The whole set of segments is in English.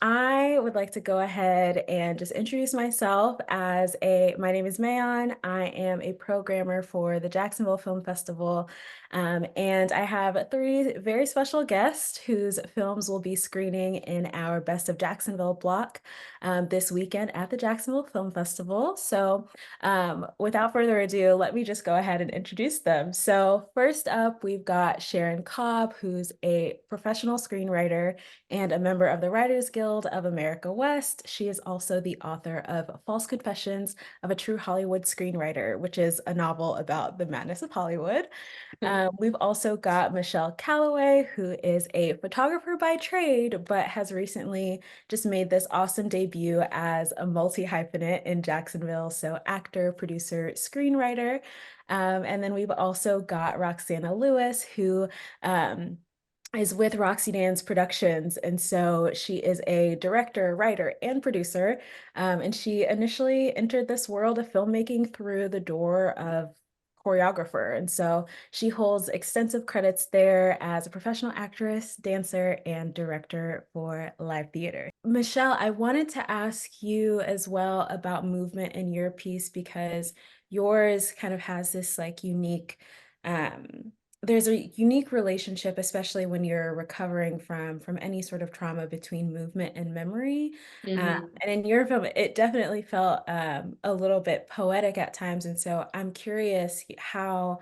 I would like to go ahead and just introduce myself my name is Mayon. I am a programmer for the Jacksonville Film Festival. And I have three very special guests whose films will be screening in our Best of Jacksonville block this weekend at the Jacksonville Film Festival. Without further ado, let me just go ahead and introduce them. So first up, we've got Sharon Cobb, who's a professional screenwriter and a member of the Writers Guild of America West. She is also the author of False Confessions of a True Hollywood Screenwriter, which is a novel about the madness of Hollywood. We've also got Michelle Calloway, who is a photographer by trade, but has recently just made this awesome debut as a multi-hyphenate in Jacksonville. So actor, producer, screenwriter. And then we've also got Roxana Lewis, who is with Roxy Dance Productions. And so she is a director, writer, and producer. And she initially entered this world of filmmaking through the door of choreographer. And so she holds extensive credits there as a professional actress, dancer, and director for live theater. Michelle, I wanted to ask you as well about movement in your piece because yours kind of has this like unique there's a unique relationship, especially when you're recovering from any sort of trauma between movement and memory. hmm And in your film, it definitely felt a little bit poetic at times. And so I'm curious how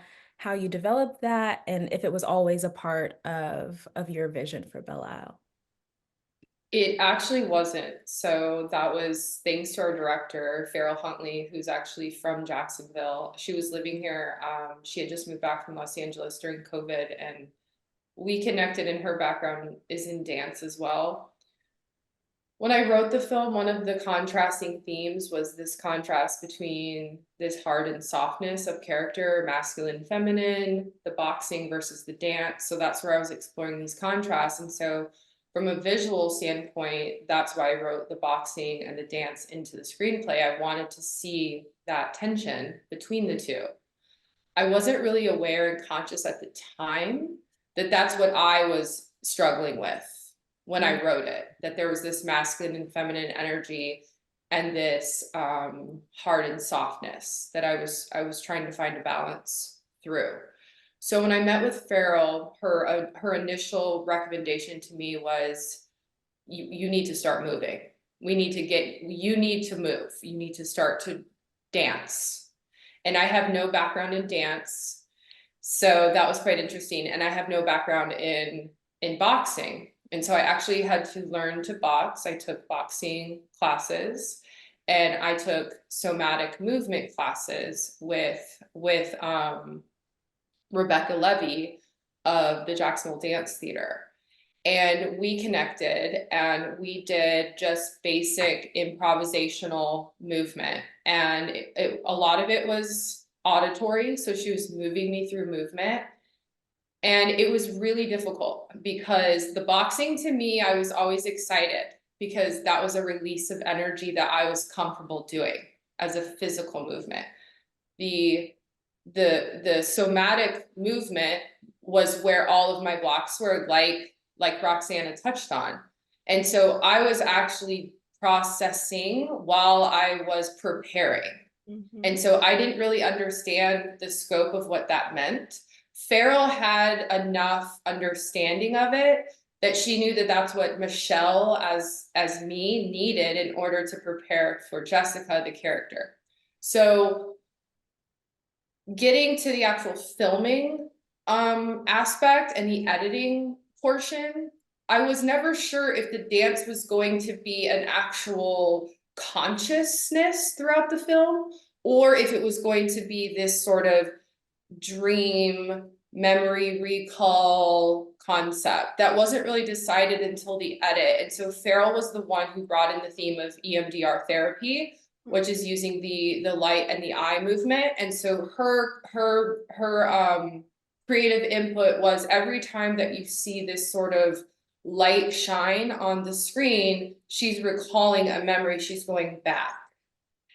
you developed that and if it was always a part of your vision for Belle. It actually wasn't. So that was thanks to our director, Farrell Huntley, who's actually from Jacksonville. She was living here. She had just moved back from Los Angeles during COVID, and we connected, and her background is in dance as well. When I wrote the film, one of the contrasting themes was this contrast between this hard and softness of character, masculine and feminine, the boxing versus the dance. So that's where I was exploring these contrasts. And so from a visual standpoint, that's why I wrote the boxing and the dance into the screenplay. I wanted to see that tension between the two. I wasn't really aware and conscious at the time that that's what I was struggling with when I wrote it, that there was this masculine and feminine energy and this hard and softness that I was trying to find a balance through. So when I met with Farrell, her initial recommendation to me was you need to start moving. You need to move. You need to start to dance. And I have no background in dance. So that was quite interesting. And I have no background in boxing. And so I actually had to learn to box. I took boxing classes and I took somatic movement classes with Rebecca Levy of the Jacksonville Dance Theater. And we connected and we did just basic improvisational movement. And a lot of it was auditory. So she was moving me through movement. And it was really difficult because the boxing to me, I was always excited because that was a release of energy that I was comfortable doing as a physical movement. The the somatic movement was where all of my blocks were, like Roxana touched on. And so I was actually processing while I was preparing. And Mhm. so I didn't really understand the scope of what that meant. Farrell had enough understanding of it that she knew that that's what Michelle as me needed in order to prepare for Jessica, the character. So getting to the actual filming aspect and the editing portion, I was never sure if the dance was going to be an actual consciousness throughout the film or if it was going to be this sort of dream memory recall concept that wasn't really decided until the edit. And so Farrell was the one who brought in the theme of EMDR therapy, which is using the light and the eye movement. And so her creative input was every time that you see this sort of light shine on the screen, she's recalling a memory, she's going back.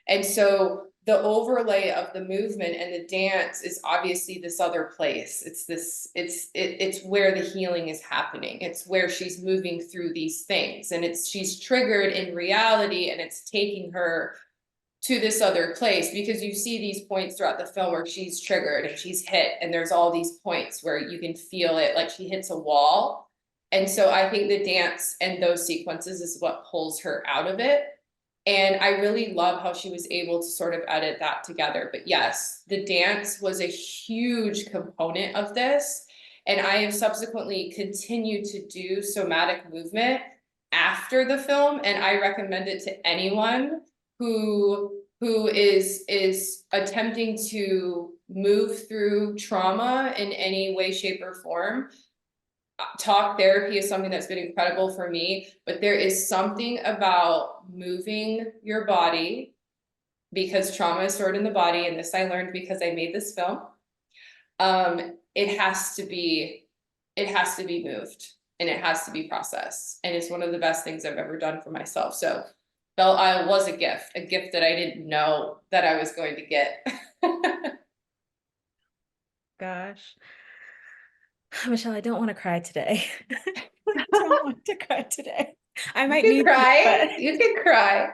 And so the overlay of the movement and the dance is obviously this other place. It's where the healing is happening. It's where she's moving through these things, and she's triggered in reality, and it's taking her to this other place, because you see these points throughout the film where she's triggered and she's hit, and there's all these points where you can feel it, like she hits a wall. And so I think the dance and those sequences is what pulls her out of it. And I really love how she was able to sort of edit that together. But yes, the dance was a huge component of this. And I have subsequently continued to do somatic movement after the film. And I recommend it to anyone who is attempting to move through trauma in any way, shape, or form. Talk therapy is something that's been incredible for me, but there is something about moving your body, because trauma is stored in the body, and this I learned because I made this film. It has to be, moved, and it has to be processed, and it's one of the best things I've ever done for myself. So Belle Isle was a gift that I didn't know that I was going to get. Gosh. Michelle, I don't want to cry today. I don't want to cry today. I You might can need to, but cry, you can cry.